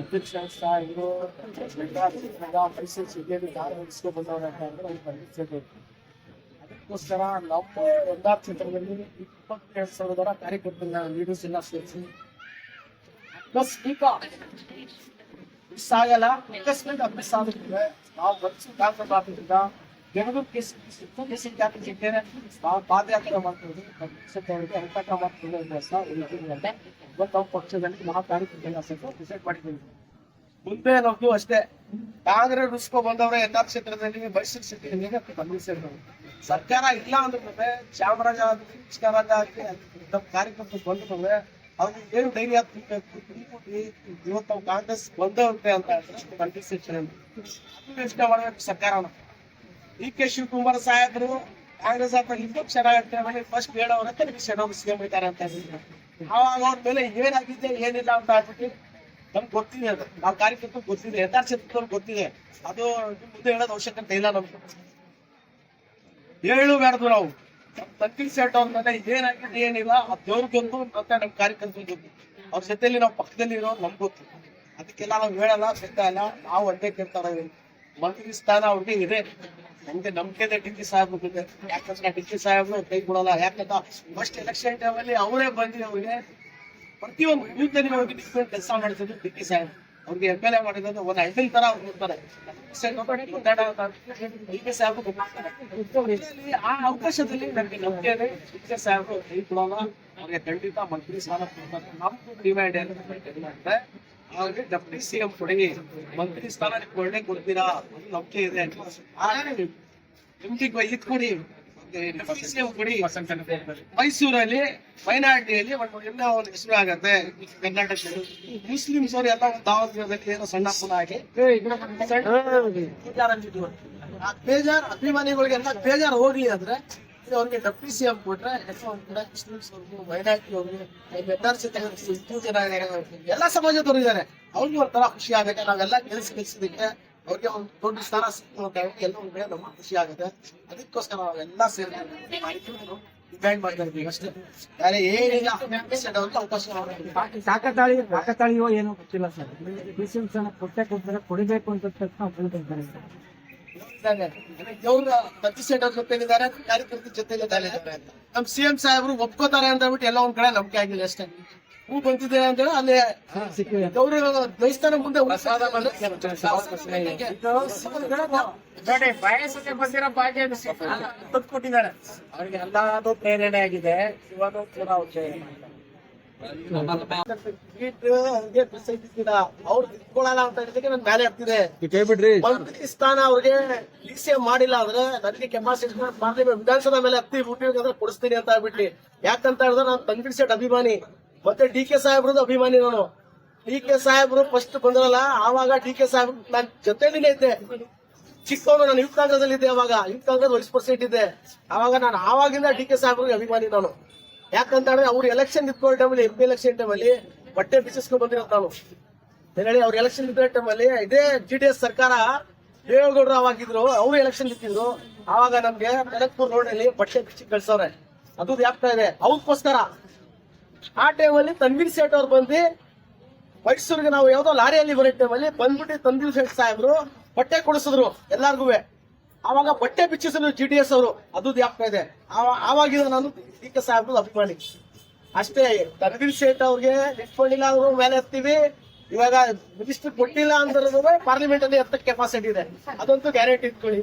ಅಧ್ಯಕ್ಷ ಇವರು ಮೈಸೂರು ಸಿಟಿಯಲ್ಲಿ ಧಾರವಾಡಿಸ್ಕೊ ಬಂದವರು ಅಂತ ಅಂದ್ರೆ ಅವ್ರು ಬಂದಿರ್ತದೆ. ಅದಕ್ಕೋಸ್ಕರ ನಮ್ಮ ಒಂದಾರು ಕ್ಷೇತ್ರದಲ್ಲಿ 22,000 ಕಾರ್ಯಕರ್ತರನ್ನ ಲೀಡರ್ಸ್ ಎಲ್ಲ ಸೇರಿಸಿ ಮಿಸ್ ಆಗಲ್ಲ, ಅಕಸ್ಮಾತ್ ಮಿಸ್ ಆಗುತ್ತದೆ. ನಾವು ಬನ್ಸು ಕಾಂಗ್ರೆಸ್ ಜನರು ನಾವು ಪಾದಯಾತ್ರೆ ಮಾಡ್ತೀವಿ, ಹೋರಾಟ ಮಾಡ್ತೀವಿ ಅಂತ ಇವತ್ತು ನಾವು ಪಕ್ಷದಲ್ಲಿ ನಾವು ಕಾರ್ಯಕರ್ತರು ಡಿಸೈಡ್ ಮಾಡಿದ್ದೀವಿ. ಮುಂದೆ ನಮ್ದು ಅಷ್ಟೇ ಕಾಂಗ್ರೆಸ್ ರುಸ್ಕೊ ಬಂದವ್ರೆ ಎಲ್ಲಾ ಕ್ಷೇತ್ರದಲ್ಲಿ ಮೈಸೂರು ಸಿಟಿಯಲ್ಲಿ ಬಂದಿಸಿದ್ರು. ಸರ್ಕಾರ ಇಲ್ಲ ಅಂದ್ರೆ ಚಾಮರಾಜ ಆಗಲಿ ನಮ್ಮ ಕಾರ್ಯಕರ್ತರು ಬಂದ್ರೆ ಅವ್ರಿಗೆ ಏನು ಧೈರ್ಯ ಇವತ್ತು ನಾವು ಕಾಂಗ್ರೆಸ್ ಬಂದವಂತೆ ಅಂತ ಯೋಚನೆ ಮಾಡ್ಬೇಕು ಸರ್ಕಾರನ. ಡಿ.ಕೆ. ಶಿವಕುಮಾರ್ ಸಾಹೇಬರು ಕಾಂಗ್ರೆಸ್ ಹತ್ರ ಇನ್ಫೆಕ್ಷನ್ ಆಗುತ್ತೆ ಫಸ್ಟ್ ಹೇಳೋರ ಸಿಎಂ ಇದ್ದಾರೆ ಅಂತ ಹೇಳಿದ್ರು. ಅವಾಗ ಅವ್ರ ಮೇಲೆ ಏನಾಗಿದೆ ಏನಿಲ್ಲ ಅಂತ ಹೇಳ್ಬಿಟ್ಟು ನಮ್ಗೆ ಗೊತ್ತಿದೆ, ಅದು ನಾವು ಕಾರ್ಯಕರ್ತರು ಗೊತ್ತಿದೆ, ಯಥಾರ್ಥಕ್ಕೆ ಗೊತ್ತಿದೆ. ಅದು ಮುಂದೆ ಹೇಳೋದು ಅವಶ್ಯಕತೆ ಇಲ್ಲ. ನಮ್ಗೆ ಹೇಳಬೇಡ್ದು ನಾವು ತಗ್ಗಿಲ್ ಸೆಟ್ ಅವ್ರ ಮೇಲೆ ಏನಾಗಿದೆ ಏನಿಲ್ಲ ಅದು ದೇವ್ರಿಗೆ ಗೊತ್ತು, ಮತ್ತೆ ನಮ್ಮ ಕಾರ್ಯಕರ್ತರು ಗೊತ್ತು. ಅವ್ರ ಜೊತೆಲಿ ನಾವು ಪಕ್ಕದಲ್ಲಿ ಇರೋ ನಮ್ಗೆ ಗೊತ್ತು. ಅದಕ್ಕೆಲ್ಲ ನಾವು ಹೇಳಲ್ಲ, ಇಲ್ಲ. ನಾವು ಅಡ್ಡೆ ಕೇಳ್ತಾರ ಮಂತ್ರಿ ಸ್ಥಾನ ಅವ್ರಿಗೆ ಇದೆ. ನಮ್ಗೆ ನಂಬಿಕೆ ಇದೆ ಡಿ.ಕೆ. ಸಾಹೇಬ್ರು ಇದೆ. ಯಾಕಂದ್ರೆ ಡಿ.ಕೆ. ಸಾಹೇಬ್ರು ಕೈ ಕೊಡಲ್ಲ. ಯಾಕಂದ್ರೆ ಫಸ್ಟ್ ಎಲೆಕ್ಷನ್ ಟೈಮಲ್ಲಿ ಅವರೇ ಬಂದು ಅವ್ರಿಗೆ ಪ್ರತಿಯೊಂದು ಬೂತಲ್ಲಿ ಹೋಗಿ ಡಿಫ್ರೆಂಟ್ ಕೆಲಸ ಮಾಡ್ತಿದ್ರು ಡಿ.ಕೆ. ಸಾಹೇಬ್. ಅವ್ರಿಗೆ ಎಮ್.ಎಲ್.ಎ ಮಾಡಿದ್ರೆ ಒಂದು ಐಡಲ್ ತರ ಅವ್ರು ಇರ್ತಾರೆ. ಡಿ.ಕೆ. ಸಾಹೇಬ್ರು ಆ ಅವಕಾಶದಲ್ಲಿ ನಮ್ಗೆ ನಂಬಿಕೆ ಇದೆ. ಡಿ.ಕೆ. ಸಾಹೇಬ್ರು ಕೈ ಕೊಡಲ್ಲ, ಅವ್ರಿಗೆ ಖಂಡಿತ ಮಂತ್ರಿ ಸ್ಥಾನ ಕೊಡ್ತಾರೆ. ನಮ್ದು ಡಿಮ್ಯಾಂಡ್ ಏನಂದ್ರೆ ಅವ್ರಿಗೆ ಡೆಪ್ಟಿ ಸಿಎಂ ಕೊಡಿ, ಮಂತ್ರಿ ಸ್ಥಾನ ಒಳ್ಳೆ ಕೊಡ್ತೀರಾ ನಂಬಿಕೆ ಇದೆ. ಇದು ಕೊಡಿ, ಡೆಪ್ಟಿ ಸಿಎಂ ಕೊಡಿ. ಮೈಸೂರಲ್ಲಿ ಮೈನಾರಿಟಿಯಲ್ಲಿ ಎಲ್ಲ ಒಂದು ಹೆಸರು ಆಗತ್ತೆ. ಕರ್ನಾಟಕದಲ್ಲಿ ಮುಸ್ಲಿಮ್ಸ್ ಅವರು ಎಲ್ಲ ಒಂದು ದಾವಣಗೆರೆಯಲ್ಲಿ ಏನೋ ಸಣ್ಣ ಪುನ ಆಗಿ ಬೇಜಾರ್ ಅಭಿಮಾನಿಗಳಿಗೆಲ್ಲ ಬೇಜಾರು ಹೋಗ್ಲಿ ಅಂದ್ರೆ ಅವ್ರಿಗೆ ಡೆಪ್ಟಿ ಸಿಎಂ ಕೊಟ್ರೆ ಮುಸ್ಲಿಮ್ಸ್ ಅವ್ರಿಗೂ ಮೈನಾರಿಟಿ ಅವ್ರಿಗೆ ಎಲ್ಲಾ ಸಮಾಜದವ್ರು ಇದ್ದಾರೆ. ಅವ್ರಿಗೂ ಒಂಥರ ಖುಷಿ ಆಗುತ್ತೆ. ನಾವೆಲ್ಲ ಕೆಲ್ಸದಕ್ಕೆ ಅವ್ರಿಗೆ ಒಂದು ದೊಡ್ಡ ಸ್ಥಾನ ಸಿಕ್ತು ಅಂತ ಹೇಳಿ ಎಲ್ಲ ನಮ್ಮ ಖುಷಿ ಆಗುತ್ತೆ. ಅದಕ್ಕೋಸ್ಕರ ನಾವೆಲ್ಲ ಸೇರಿ ಡಿಮ್ಯಾಂಡ್ ಮಾಡ್ತಾ ಇದ್ದೀವಿ ಅಷ್ಟೇ, ಬೇರೆ ಏನಿಲ್ಲ. ಅವಕಾಶ ಕಾಕತಾಳಿಯೋ ಏನೋ ಗೊತ್ತಿಲ್ಲ ಸರ್. ಕೊಡ್ತಾರೆ, ಕೊಡಬೇಕು ಅಂತ ಹೇಳ್ತಾರೆ. ದೇವ್ರ ಪ್ರತಿಷ್ಠೆ ಜೊತೆಲಿದ್ದಾರೆ, ಕಾರ್ಯಕರ್ತರ ಜೊತೆಲಿದ್ದಾರೆ ಅಂತ ನಮ್ ಸಿಎಂ ಸಾಹೇಬ್ರು ಒಪ್ಕೋತಾರೆ ಅಂತ ಹೇಳ್ಬಿಟ್ಟು ಎಲ್ಲ ಒಂದ್ ಕಡೆ ನಂಬಿಕೆ ಆಗಿಲ್ಲ ಅಷ್ಟೇ. ಹೂ ಬಂದಿದೆ ಅಂತ ಹೇಳಿ ಅಲ್ಲಿ ದೇವ್ರ ದೇವಸ್ಥಾನ ಮುಂದೆ ಬಂದಿರೋ ಭಾಗ್ಯ ಕೊಟ್ಟಿದ್ದಾರೆ. ಅವ್ರಿಗೆ ಎಲ್ಲಾದ್ರೂ ಪ್ರೇರಣೆ ಆಗಿದೆ. ಇವಾಗ ಕೂಡ ಅವ್ರು ಇಟ್ಕೊಳ್ಳಲ್ಲ ಅಂತ ಹೇಳಿದಕ್ಕೆ ನನ್ ಮೇಲೆ ಆಗ್ತಿದೆ. ಮಂತ್ರಿ ಸ್ಥಾನ ಅವ್ರಿಗೆ ಡಿಸಿಎಂ ಮಾಡಿಲ್ಲ ಅಂದ್ರೆ ನನಗೆ ಕೆಪಾಸಿಟಿ ಪಾರ್ಲಿಮೆಂಟ್ ವಿಧಾನಸಭಾ ಮೇಲೆ ಹತ್ತಿ ಕೊಡಿಸ್ತೀನಿ ಅಂತ ಹೇಳ್ಬಿಟ್ಟು. ಯಾಕಂತ ಹೇಳಿದ್ರೆ ನಾನು ತಂಗಿಡ್ ಸೆಟ್ ಅಭಿಮಾನಿ, ಮತ್ತೆ ಡಿ.ಕೆ. ಸಾಹೇಬ್ರದ್ದು ಅಭಿಮಾನಿ. ನಾನು ಡಿ.ಕೆ. ಸಾಹೇಬ್ರು ಫಸ್ಟ್ ಬಂದ್ರಲ್ಲ ಆವಾಗ ಡಿ.ಕೆ. ಸಾಹೇಬ್ ನಾನ್ ಜೊತೆಲಿನೇ ಇದ್ದೆ. ಚಿಕ್ಕವನು ನಾನು ಯೂತ್ ಕಾಂಗ್ರೆಸ್ ಅಲ್ಲಿ ಇದ್ದೆ. ಅವಾಗ ಯೂತ್ ಕಾಂಗ್ರೆಸ್ 1% ಇದ್ದೆ. ಅವಾಗ ನಾನು ಆವಾಗಿಂದ ಡಿ.ಕೆ. ಸಾಹೇಬ್ರಿಗೆ ಅಭಿಮಾನಿ ನಾನು. ಯಾಕಂತ ಹೇಳಿದ್ರೆ ಅವ್ರು ಎಲೆಕ್ಷನ್ ನಿಂತ್ಕೊಳ್ಳೋ ಟೈಮಲ್ಲಿ MP ಎಲೆಕ್ಷನ್ ಟೈಮಲ್ಲಿ ಬಟ್ಟೆ ಬಿಚ್ಚಿಸ್ಕೊಂಡ್ ಬಂದಿರೋ ನಾನು ಹೇಳಿ. ಅವ್ರ ಎಲೆಕ್ಷನ್ ನಿಂತ ಟೈಮಲ್ಲಿ ಇದೇ JDS ಸರ್ಕಾರ ದೇವೇಗೌಡರು ಅವಾಗಿದ್ರು, ಅವರು ಎಲೆಕ್ಷನ್ ನಿಂತಿದ್ರು. ಆವಾಗ ನಮ್ಗೆ ಕನಕ್ಪುರ್ ರೋಡ್ ಅಲ್ಲಿ ಬಟ್ಟೆ ಬಿಚ್ಚಿ ಕಳ್ಸವ್ರೆ. ಅದು ಆಗ್ತಾ ಇದೆ ಅವಕ್ಕೋಸ್ಕರ. ಆ ಟೈಮಲ್ಲಿ ತನ್ವೀರ್ ಸೇಠ್ ಅವ್ರು ಬಂದು ಮೈಸೂರಿಗೆ ನಾವು ಯಾವ್ದೋ ಲಾರಿಯಲ್ಲಿ ಬರೋ ಟೈಮಲ್ಲಿ ಬಂದ್ಬಿಟ್ಟು ತನ್ವೀರ್ ಸೇಠ್ ಸಾಹೇಬ್ರು ಬಟ್ಟೆ ಕೊಡಿಸಿದ್ರು ಎಲ್ಲಾರ್ಗು. ಆವಾಗ ಬಟ್ಟೆ ಬಿಚ್ಚಿಸಲು JDS ಅವರು. ಅದು ಆಗ್ತಾ ಇದೆ. ಆವಾಗಿಂದ ನಾನು ಡಿ.ಕೆ. ಸಾಹೇಬ್ರು ಅಭಿಮಾನಿ ಅಷ್ಟೇ. ತನ್ವೀರ್ ಸೇಠ್ ಅವ್ರಿಗೆ ಇಟ್ಕೊಂಡಿಲ್ಲ ಅಂದ್ರೂ ಮೇಲೆ ಹತ್ತೀವಿ. ಇವಾಗ ಮಿನಿಸ್ಟರ್ ಕೊಟ್ಟಿಲ್ಲ ಅಂದ್ರೆ ಪಾರ್ಲಿಮೆಂಟ್ ಅಲ್ಲಿ ಎತ್ತಕ್ಕೆ ಕೆಪಾಸಿಟಿ ಇದೆ, ಅದಂತೂ ಗ್ಯಾರಂಟಿ ಇಟ್ಕೊಳ್ಳಿ.